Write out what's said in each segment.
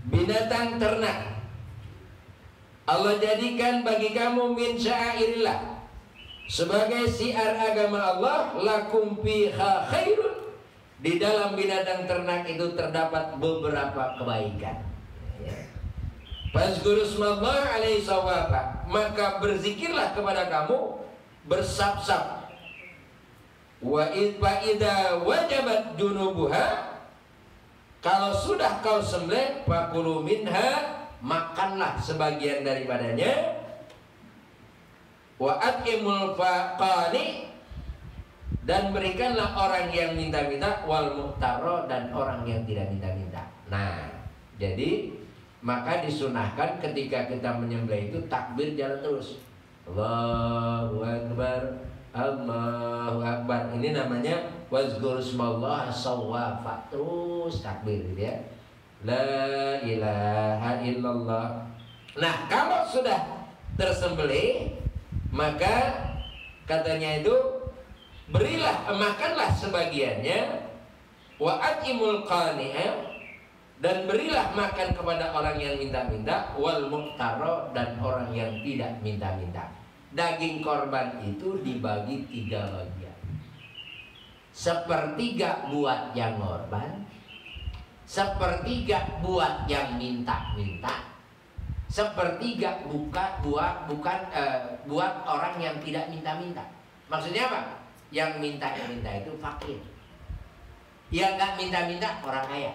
binatang ternak Allah jadikan bagi kamu min sya'airillah, sebagai siar agama Allah. Lakum fiha khairun, di dalam binatang ternak itu terdapat beberapa kebaikan. Fazkurusmallah alaihi sawaba, maka berzikirlah kepada kamu bersab-sab. Wa idza wajabat junubuha, kalau sudah kau sembelih, fakulu minha, makanlah sebagian daripadanya. Wa at'imul faqani, dan berikanlah orang yang minta-minta, wal muhtaro, dan orang yang tidak minta-minta. Nah, jadi maka disunahkan ketika kita menyembelih itu takbir jalan terus. Allahu Akbar, Allahu Akbar. Ini namanya wazkurusmallah sawwafa, terus takbir gitu ya. La ilaha illallah. Nah, kalau sudah tersembelih, maka katanya itu berilah, makanlah sebagiannya. Wa at'imul qani'a, dan berilah makan kepada orang yang minta-minta, wal muhtaro, dan orang yang tidak minta-minta. Daging korban itu dibagi 3 bagian. Sepertiga buat yang korban, sepertiga buat yang minta-minta, sepertiga buat orang yang tidak minta-minta. Maksudnya apa? Yang minta-minta itu fakir, yang nggak minta-minta orang kaya.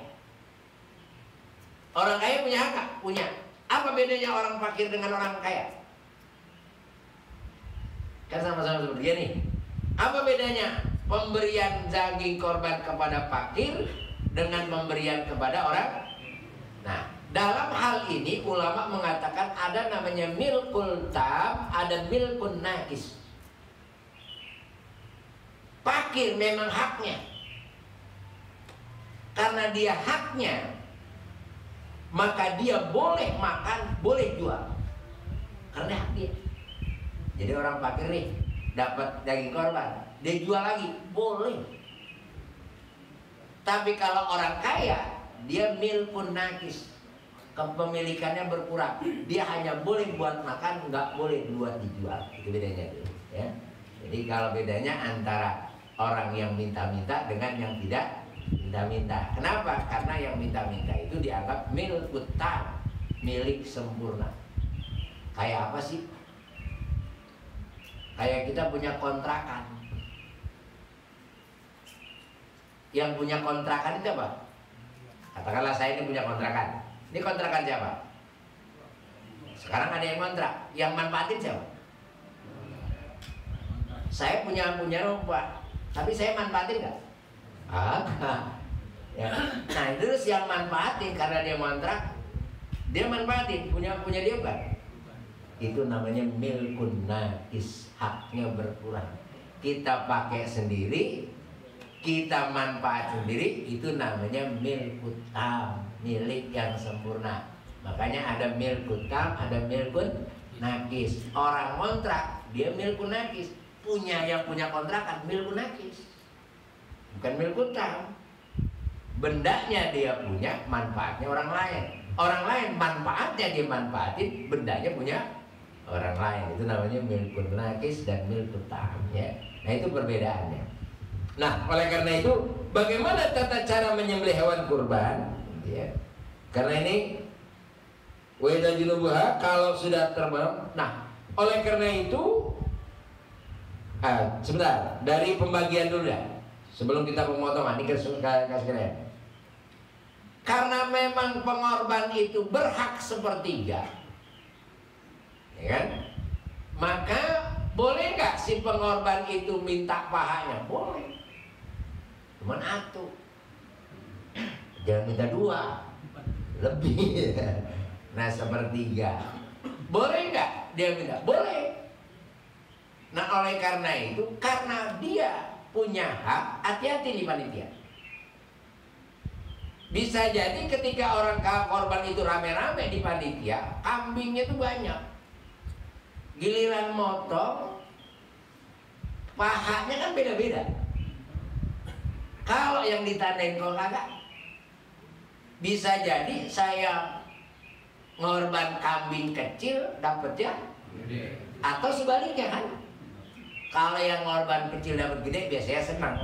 Orang kaya punya hak nggak? Punya. Apa bedanya orang fakir dengan orang kaya? Kan sama-sama seperti ini. Apa bedanya pemberian daging korban kepada fakir dengan pemberian kepada orang? Nah, dalam hal ini ulama mengatakan ada namanya milkul tam, ada milkun nakis. Fakir memang haknya, karena dia haknya, maka dia boleh makan, boleh jual, karena hak dia. Jadi orang fakir nih dapat daging korban, dia jual lagi, boleh. Tapi kalau orang kaya, dia milkun nakis, kepemilikannya berkurang. Dia hanya boleh buat makan, nggak boleh buat dijual. Itu bedanya tuh, ya. Jadi kalau bedanya antara orang yang minta-minta dengan yang tidak minta-minta. Kenapa? Karena yang minta-minta itu dianggap milkut tam, milik sempurna. Kayak apa sih? Kayak kita punya kontrakan. Yang punya kontrakan itu apa? Katakanlah saya ini punya kontrakan. Ini kontrakan siapa? Sekarang ada yang kontrak. Yang manfaatin siapa? Saya punya rumah, tapi saya manfaatin nggak? Agak. Ya. Nah, terus yang manfaatin karena dia kontrak, dia manfaatin, punya dia bukan? Itu namanya milkun nakis, haknya berkurang. Kita pakai sendiri, kita manfaat sendiri, itu namanya milkut tam, milik yang sempurna. Makanya ada milkut tam, ada milkun nakis. Orang kontrak dia milkun nakis, yang punya kontrakan milkun nakis, bukan milkut tam. Bendanya dia punya, manfaatnya orang lain. Orang lain manfaatnya dia manfaatin, bendanya punya orang lain. Itu namanya milkun nakis dan milkut tam, ya. Nah, itu perbedaannya. Nah, oleh karena itu, bagaimana tata cara menyembelih hewan kurban? Ya. Karena ini weda junubuha, kalau sudah terbang. Nah, oleh karena itu, sebentar, dari pembagian dulu ya, sebelum kita pemotongan. Ini kasih kalian. Karena memang pengorban itu berhak sepertiga, ya kan? Maka boleh nggak si pengorban itu minta pahanya? Boleh. Cuman atuh, jangan minta 2, lebih. Nah, sepertiga. Boleh nggak dia minta? Boleh. Nah, oleh karena itu, karena dia punya hak, hati-hati di panitia. Bisa jadi ketika orang korban itu rame-rame di panitia, kambingnya itu banyak. Giliran motong, pahanya kan beda-beda. Kalau yang ditandain kalau kagak, Bisa jadi saya ngorban kambing kecil dapatnya gede. Atau sebaliknya kan. Kalau yang ngorban kecil dapat gede biasanya senang.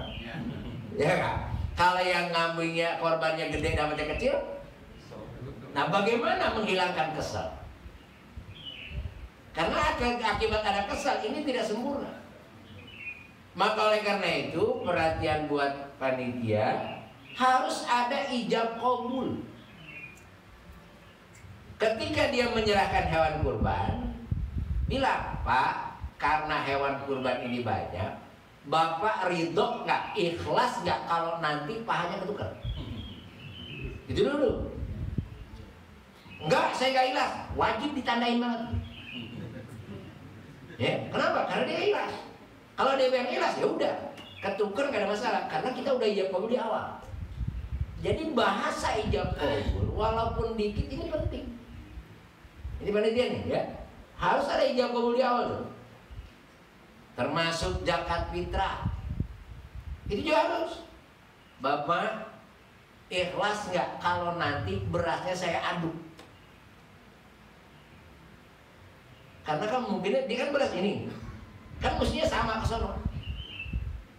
Ya kan? Kalau yang kambingnya korbannya gede dapatnya kecil. Nah, bagaimana menghilangkan kesal? Karena akibat ada kesal ini tidak sempurna. Maka oleh karena itu perhatian buat panitia, harus ada ijab qabul. Ketika dia menyerahkan hewan kurban, bilang, Pak, karena hewan kurban ini banyak, Bapak ridho nggak, ikhlas nggak kalau nanti pahanya ketukar? Itu dulu. Enggak, saya nggak ikhlas, wajib ditandain banget. Ya, kenapa? Karena dia ikhlas. Kalau dia yang ikhlas, ya udah, ketukar nggak ada masalah, karena kita udah ijab qabul di awal. Jadi bahasa ijab qabul, walaupun dikit ini penting. Ini panitia nih, ya. Harus ada ijab qabul di awal tuh. Termasuk zakat fitrah. Itu juga harus. Bapak ikhlas nggak kalau nanti berasnya saya aduk? Karena kan mungkin dia kan beras ini, kan mestinya sama ke sono.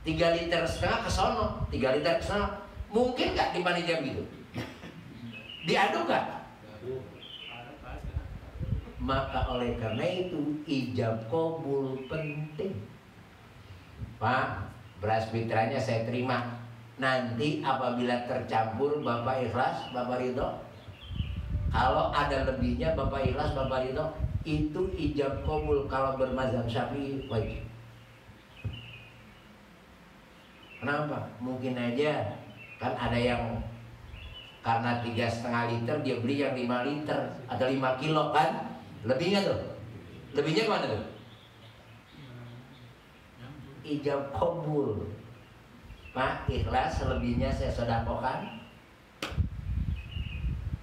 3,5 liter ke sono, 3 liter ke sono. Mungkin nggak di panitia gitu? Diaduk nggak? Maka oleh karena itu ijab qabul penting. Pak, beras fitrahnya saya terima. Nanti apabila tercampur Bapak ikhlas, Bapak ridho. Kalau ada lebihnya Bapak ikhlas, Bapak ridho. Itu ijab qabul kalau bermazhab Syafi'i wajib. Kenapa? Mungkin aja kan ada yang karena 3,5 liter dia beli yang 5 liter atau 5 kilo kan? Lebihnya tuh, lebihnya kemana tuh? Ijab qabul. Pak, ikhlas, selebihnya saya sedekahkan.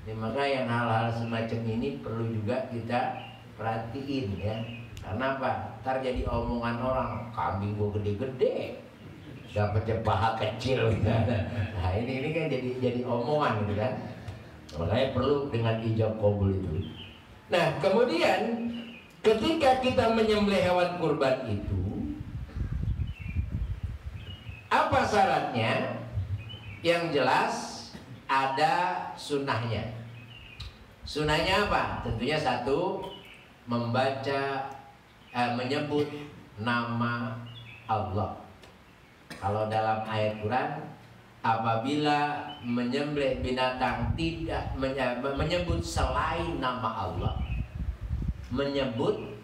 Ya, maka yang hal-hal semacam ini perlu juga kita perhatiin ya. Karena apa? Ntar jadi omongan orang, kambing gua gede-gede, dapatnya paha kecil gitu. Nah ini kan jadi omongan gitu kan. Makanya perlu dengan ijab qabul itu. Nah, kemudian ketika kita menyembelih hewan kurban itu, apa syaratnya? Yang jelas ada sunnahnya. Sunnahnya apa? Tentunya satu, menyebut nama Allah. Kalau dalam ayat Quran, apabila menyembelih binatang tidak menyebut selain nama Allah, menyebut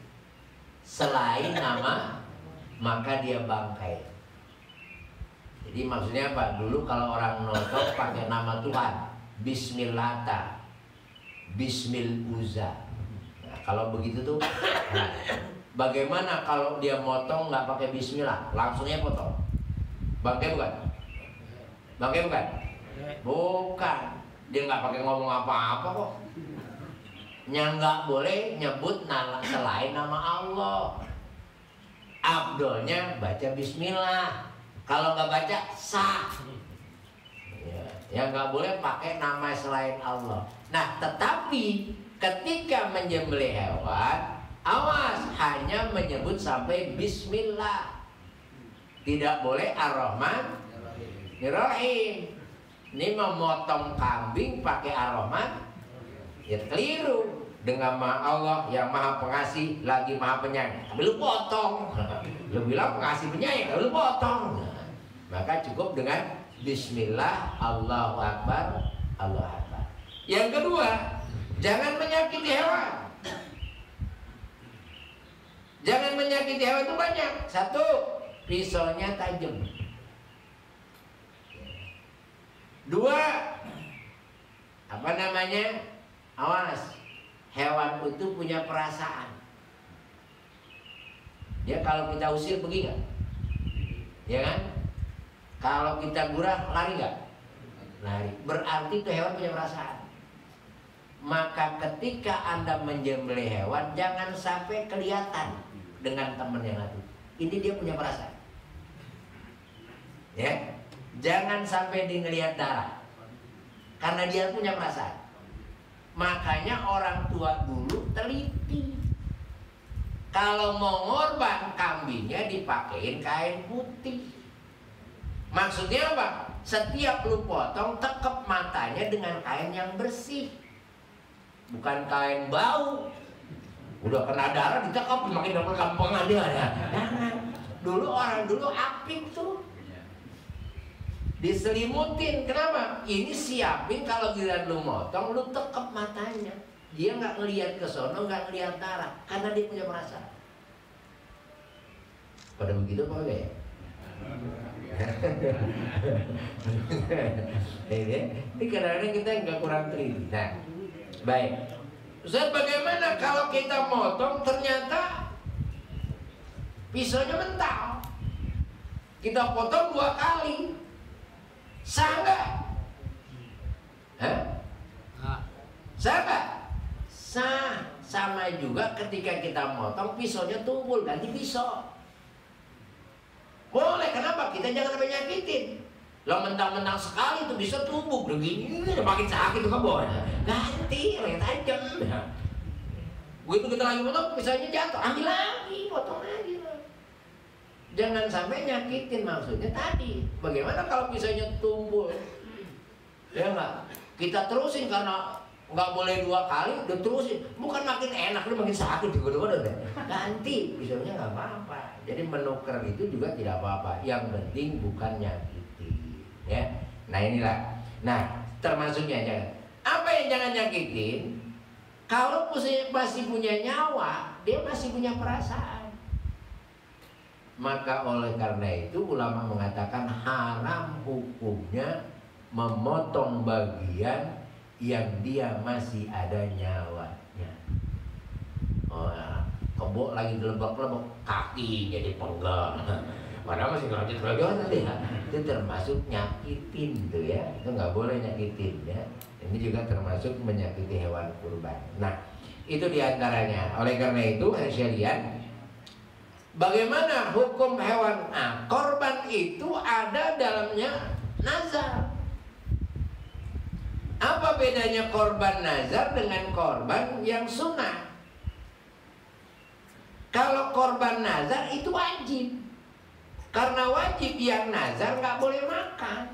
selain nama, maka dia bangkai. Jadi maksudnya apa? Dulu kalau orang notok pakai nama Tuhan, Bismillata, Bismil Uzza. Nah, kalau begitu tuh, nah, bagaimana kalau dia motong nggak pakai Bismillah, langsungnya potong? Bangkai bukan? Bangkai bukan? Bukan. Dia nggak pakai ngomong apa-apa kok. Yang nggak boleh nyebut selain nama Allah. Abdolnya baca Bismillah. Kalau nggak baca sah. Ya, yang nggak boleh pakai nama selain Allah. Nah, tetapi ketika menyembelih hewan, awas, hanya menyebut sampai Bismillah. Tidak boleh Ar-Rahman Ar-Rahim. Ini memotong kambing pakai Ar-Rahman, ya keliru. Dengan Allah yang maha pengasih lagi maha penyayang, tapi lu potong. Lu bilang pengasih penyayang, tapi lu potong. Maka cukup dengan Bismillah, Allahu Akbar, Allahu Akbar. Yang kedua, jangan menyakiti hewan. Jangan menyakiti hewan itu banyak. Satu, pisaunya tajam. Dua, apa namanya? Awas, hewan itu punya perasaan. Ya kalau kita usir pergi nggak? Ya kan? Kalau kita gurah lari nggak? Lari. Berarti itu hewan punya perasaan. Maka ketika Anda menyembelih hewan, jangan sampai kelihatan dengan teman yang lain. Ini dia punya perasaan. Ya, jangan sampai dia ngelihat darah. karena dia punya perasaan. Makanya orang tua dulu teliti. Kalau mau ngorban kambingnya dipakein kain putih. Maksudnya apa? Setiap lu potong tekep matanya dengan kain yang bersih, bukan kain bau. Udah kena darah ditekep makin dapat kampungan dia ya. Jangan. Dulu orang dulu apik tuh. Diselimutin. Kenapa? Ini siapin kalau giliran lu motong, lu tekep matanya. Dia nggak ngelihat ke sono, nggak ngelihat darah, karena dia punya perasaan. Pada begitu apa enggak ya? Ini kadang-kadang kita nggak kurang teliti. Nah, baik. Ustaz, bagaimana kalau kita motong ternyata pisaunya mental? Kita potong 2 kali. Sah nggak? Sah nggak? Sah. Sama juga ketika kita motong pisaunya tumpul, ganti pisau. Boleh, kenapa? Kita jangan sampai nyakitin. Lo mentang-mentang sekali tuh bisa tumbuk begini, makin sakit tuh kebon. Ganti, yang tajam. Begitu kita lagi potong, pisaunya jatuh, ambil lagi, potong lagi. Jangan sampai nyakitin, maksudnya tadi. Bagaimana kalau pisaunya tumpul? Ya enggak? Kita terusin karena nggak boleh 2 kali, udah terusin. Bukan makin enak, lu makin sakit juga deh. Ganti, pisaunya nggak apa-apa. Jadi menuker itu juga tidak apa-apa. Yang penting bukan nyakiti, ya. Nah inilah. Nah termasuknya jangan. Apa yang jangan nyakitin? Kalau masih punya nyawa, dia masih punya perasaan. Maka oleh karena itu ulama mengatakan haram hukumnya memotong bagian yang dia masih ada nyawanya. Oh ya, kebo lagi dilebak-lebak, kaki jadi penggal. Padahal masih ngelanjut nanti ya. Itu termasuk nyakitin tuh ya. Itu nggak boleh nyakitin ya. Ini juga termasuk menyakiti hewan kurban. Nah, itu diantaranya. Oleh karena itu sekalian, bagaimana hukum hewan? Nah, korban itu ada dalamnya nazar. Apa bedanya korban nazar dengan korban yang sunnah? Kalau korban nazar itu wajib. Karena wajib yang nazar nggak boleh makan.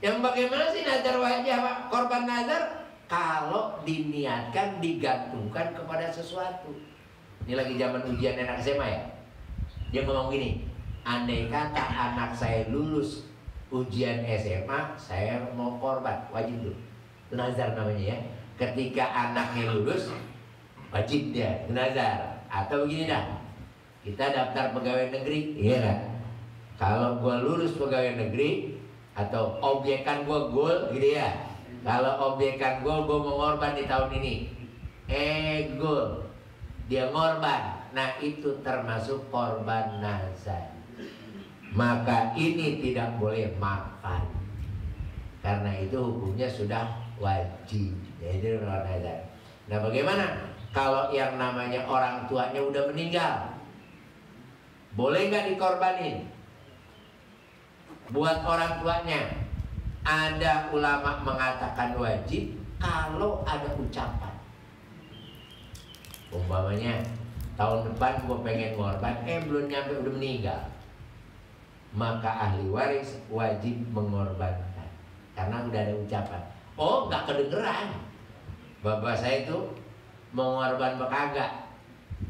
Yang bagaimana sih nazar wajib? Korban nazar kalau diniatkan digantungkan kepada sesuatu. Ini lagi zaman ujian anak SMA ya. Dia ngomong gini, andai kata anak saya lulus ujian SMA, saya mau korban, wajib tuh. Itu nazar namanya ya. Ketika anaknya lulus, wajib dia nazar. Atau begini dah, kita daftar pegawai negeri, iya kan? Kalau gua lulus pegawai negeri atau objekan gua gol, gitu ya. Kalau objekan gol, gua mau korban di tahun ini. Gol. Dia ngorban. Nah itu termasuk korban nazar. Maka ini tidak boleh makan. Karena itu hukumnya sudah wajib. Jadi korban nazar. Nah bagaimana kalau yang namanya orang tuanya udah meninggal? Boleh nggak dikorbanin? Buat orang tuanya, ada ulama mengatakan wajib kalau ada ucapan. Umpamanya tahun depan gue pengen ngorban, belum nyampe udah meninggal, maka ahli waris wajib mengorbankan karena udah ada ucapan. Oh nggak kedengeran, bapak saya itu mau ngorban kagak.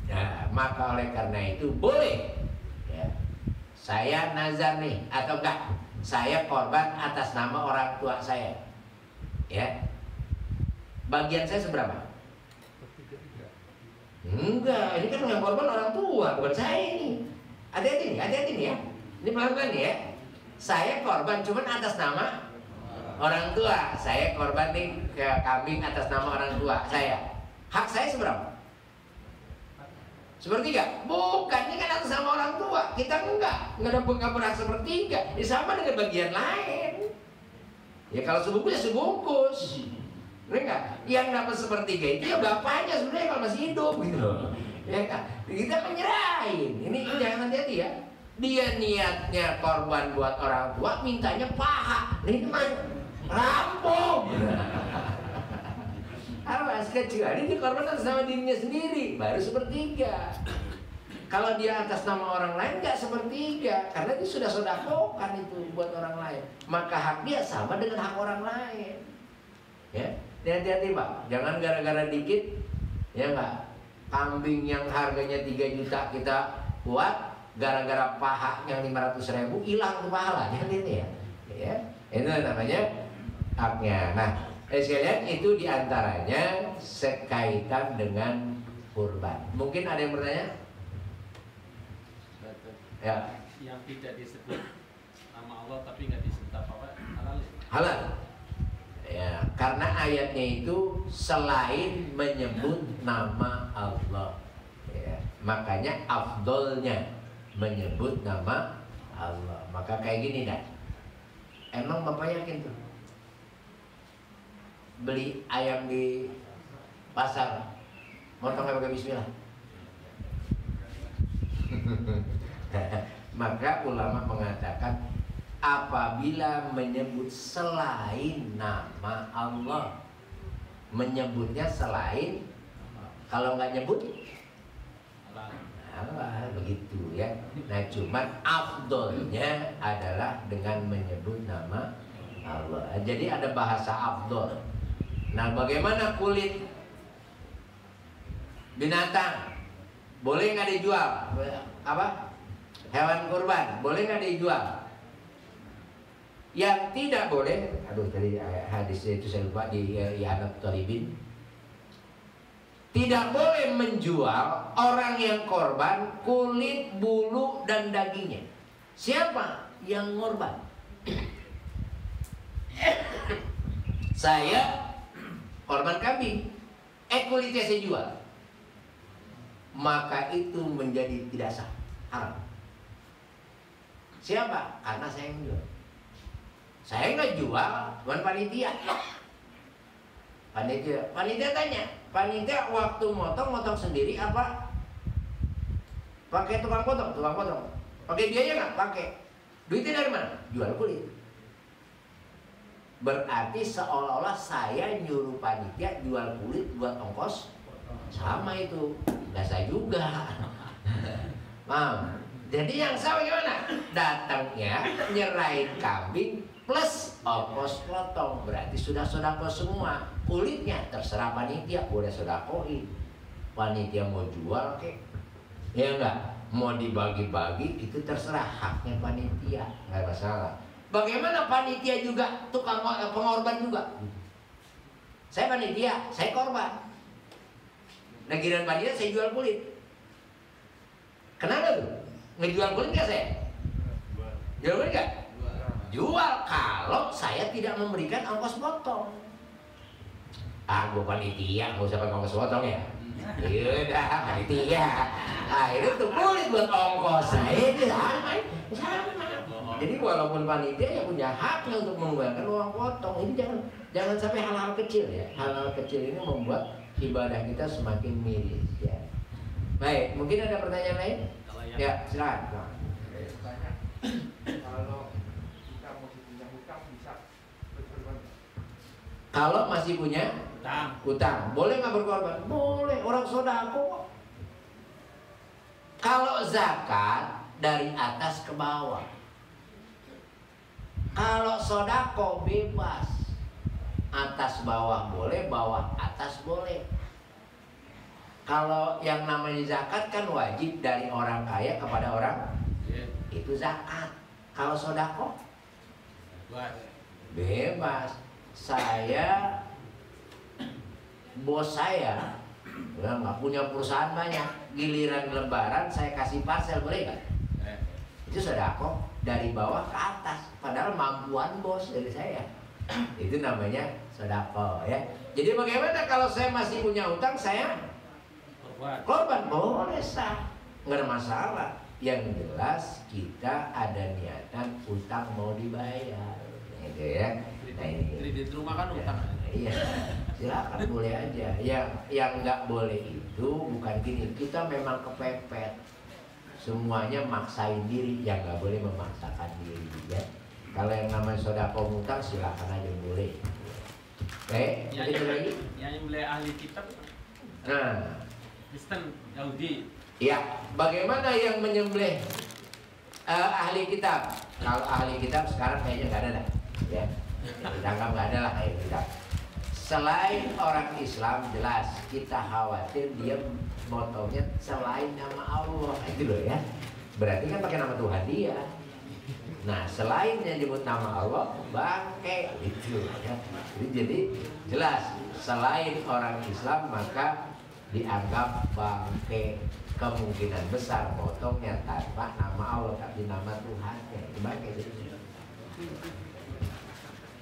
Nah, maka oleh karena itu boleh ya, saya nazar nih atau enggak, saya korban atas nama orang tua saya ya. Bagian saya seberapa? Enggak, ini kan yang korban orang tua, bukan saya ini. Hati-hati nih ya. Ini pelan-pelan nih ya. Saya korban cuman atas nama orang tua. Saya korban nih ke kambing atas nama orang tua saya. Hak saya seberapa? Sepertiga? Bukan, ini kan atas nama orang tua. Kita enggak ada berhak sepertiga. Ini sama dengan bagian lain. Ya kalau sebungkus ya sebungkus. Enggak, yang dapat sepertiga itu ya bapaknya sebenarnya kalau masih hidup gitu loh. Ya kan? Kita menyerahin. Ini jangan hati-hati ya. Dia niatnya korban buat orang tua, mintanya paha. Ini rampung. Awas, kecuali dikorbankan sama dirinya sendiri, baru sepertiga. Kalau dia atas nama orang lain nggak sepertiga, karena dia sudah sodakokan itu buat orang lain. Maka hak dia sama dengan hak orang lain. Ya, hati-hati Pak, jangan gara-gara dikit, ya nggak. Kambing yang harganya 3 juta kita buat, gara-gara paha yang 500.000 hilang tuh pahala, jangan ini ya. Ya, itu namanya haknya. Nah, sekalian itu diantaranya sekaitan dengan kurban. Mungkin ada yang bertanya? Ya. Yang tidak disebut nama Allah tapi nggak disebut apa-apa halal. Halal. Ya, karena ayatnya itu selain menyebut nama Allah. Ya, makanya afdolnya menyebut nama Allah. Maka kayak gini dah. Emang Bapak yakin tuh beli ayam di pasar motongnya pakai bismillah? Maka ulama mengatakan apabila menyebut selain nama Allah, menyebutnya selain, kalau nggak nyebut Allah, begitu ya. Nah, cuman afdolnya adalah dengan menyebut nama Allah. Jadi ada bahasa afdol. Nah, bagaimana kulit binatang? Boleh nggak dijual? Apa? Hewan kurban, boleh nggak dijual? Yang tidak boleh, aduh tadi hadisnya itu saya lupa di I'anat Thalibin. Tidak boleh menjual orang yang korban kulit, bulu, dan dagingnya. Siapa yang korban? Saya korban kambing, kulitnya saya jual. Maka itu menjadi tidak sah, haram. Siapa? Karena saya yang jual. Saya nggak jual, bukan panitia. Panitia tanya, panitia waktu motong sendiri apa? Pakai tukang potong. Pakai biaya nggak? Pakai. Duitnya dari mana? Jual kulit. Berarti seolah-olah saya nyuruh panitia jual kulit buat ongkos. Sama itu, nggak saya juga. Mam. Jadi yang sah gimana? Datangnya nyerahin kambing plus ongkos potong, berarti sudah sodako semua. Kulitnya terserah panitia, boleh sodakoin. Panitia mau jual kek, ya enggak? Mau dibagi-bagi itu terserah, haknya panitia, nggak masalah. Bagaimana panitia juga tukang pengorban juga? Saya panitia, saya korban. Nah, giliran panitia saya jual kulit. Kenapa tuh? Ngejual kulit nggak saya? Jual kulit nggak? Jual kalau saya tidak memberikan ongkos potong. Gue panitia, nggak usah pakai ongkos potong ya. Yaudah, panitia. Akhirnya tuh kulit buat ongkos saya sama. Jadi walaupun panitia ya punya haknya untuk menggunakan uang potong. Ini jangan sampai hal-hal kecil ya. Hal-hal kecil ini membuat ibadah kita semakin miris ya. Baik, mungkin ada pertanyaan lain? Ya, silakan. Kalau kita masih punya hutang bisa berkorban? Kalau masih punya hutang, boleh nggak berkorban? Boleh, orang sodako. Kalau zakat dari atas ke bawah. Kalau sodako bebas, atas bawah boleh, bawah atas boleh. Kalau yang namanya zakat kan wajib dari orang kaya kepada orang, itu zakat. Kalau sodako bebas. Bos saya nggak punya perusahaan banyak, giliran lebaran saya kasih parcel, boleh nggak? Itu sodako dari bawah ke atas, padahal mampuan bos dari saya. Itu namanya sodako ya. Jadi bagaimana kalau saya masih punya hutang, saya korban? Boleh sah, nggak ada masalah. Yang jelas kita ada niatan utang mau dibayar, gitu ya. Nah ini kredit rumah kan utang. Iya, silakan boleh aja. Yang nggak boleh itu bukan gini, kita memang kepepet, semuanya maksain diri, yang nggak boleh memaksakan diri ya. Kalau yang namanya sodako mutang silakan aja boleh. Oke, itu lagi. Yang nyembelih ahli kitab. Nah, Kristen, Yahudi. ya, bagaimana yang menyembelih ahli kitab? Kalau ahli kitab sekarang kayaknya nggak ada dah, ya. Ditangkap nggak ada lah ahli kitab. Selain orang Islam jelas kita khawatir dia motongnya selain nama Allah itu loh ya. Berarti kan pakai nama Tuhan dia. Nah, selain yang disebut nama Allah, bangke itu ya. Jadi jelas selain orang Islam maka dianggap bangke, kemungkinan besar potongnya tanpa nama Allah tapi nama Tuhan ya, itu bangke itu.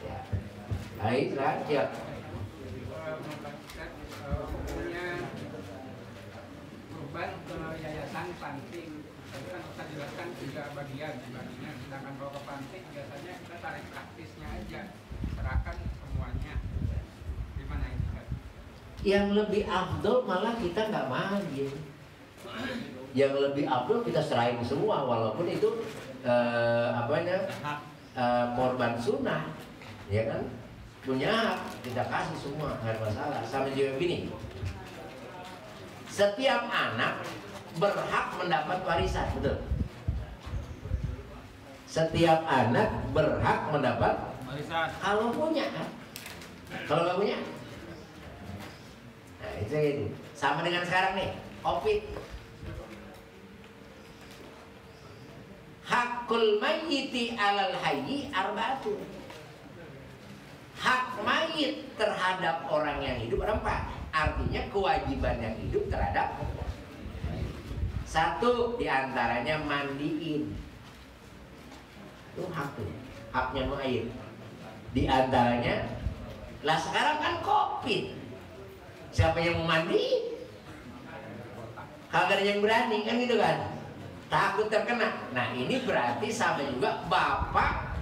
Ya. Baik, ya. Punya kurban ke yayasan panting. Tadi kan Ustaz jelaskan 3 bagian. Sedangkan kalau ke panting biasanya kita tarik praktisnya aja, serahkan semuanya. Gimana ini Ustaz? Yang lebih afdol malah kita nggak manggil. Yang lebih afdol kita serahin semua walaupun itu korban sunnah, ya kan? Punya hak, kita kasih semua, nggak ada masalah. Sama juga begini, setiap anak berhak mendapat warisan, betul? Setiap anak berhak mendapat Warisan. kalau punya, kan? Kalau nggak punya, nah itu sama dengan sekarang nih, COVID. Hakul mayyiti alal hayyi arba'atun. Hak mayit terhadap orang yang hidup ada 4. Artinya kewajiban yang hidup terhadap 1 diantaranya mandiin. Itu hak tuh, haknya mayit. Diantaranya, lah sekarang kan COVID. Siapa yang mau mandi? Kagak ada yang berani kan gitu kan? Takut terkena. Nah ini berarti sama juga bapak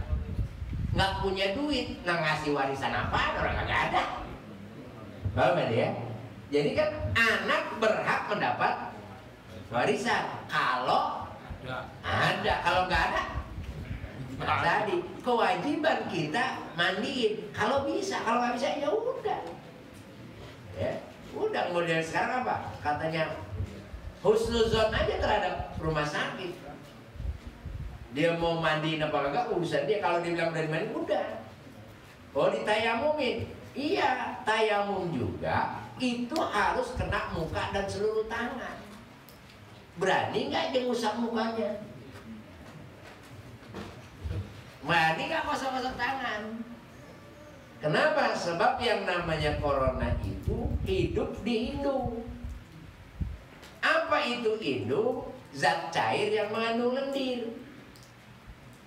nggak punya duit, nah ngasih warisan apa? Orang nggak ada. Paham ya? Jadi kan anak berhak mendapat warisan kalau ada, kalau nggak ada. Nah, tadi kewajiban kita mandiin. Kalau bisa, kalau nggak bisa ya udah. Ya, udah model sekarang apa? Katanya husnuzon aja terhadap rumah sakit. Dia mau mandiin apa enggak urusan dia. Kalau dia bilang dari mandi udah. Oh ditayamumin. Iya, tayamum juga itu harus kena muka dan seluruh tangan. Berani nggak dia ngusap mukanya? Berani nggak gosok-gosok tangan? Kenapa? Sebab yang namanya corona itu hidup di hidung. Apa itu hidung? Zat cair yang mengandung lendir.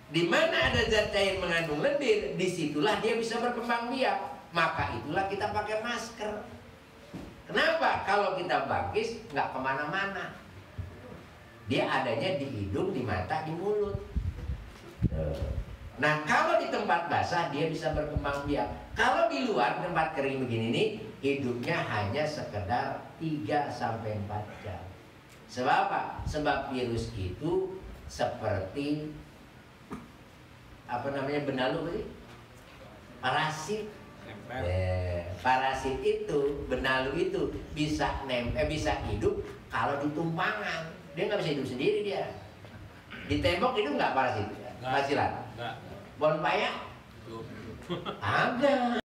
Di mana ada zat cair mengandung lendir, disitulah dia bisa berkembang biak. Maka itulah kita pakai masker. Kenapa? Kalau kita bangkis nggak kemana-mana. Dia adanya di hidung, di mata, di mulut. Nah kalau di tempat basah dia bisa berkembang biak. Kalau di luar tempat kering begini nih, hidupnya hanya sekedar 3-4 jam. Sebab apa? Sebab virus itu seperti benalu tadi? Parasit. Parasit itu, benalu itu bisa bisa hidup kalau di tumpangan. Dia nggak bisa hidup sendiri dia. Di tembok hidup nggak parasit? Hasilan? Bon paya? Ada.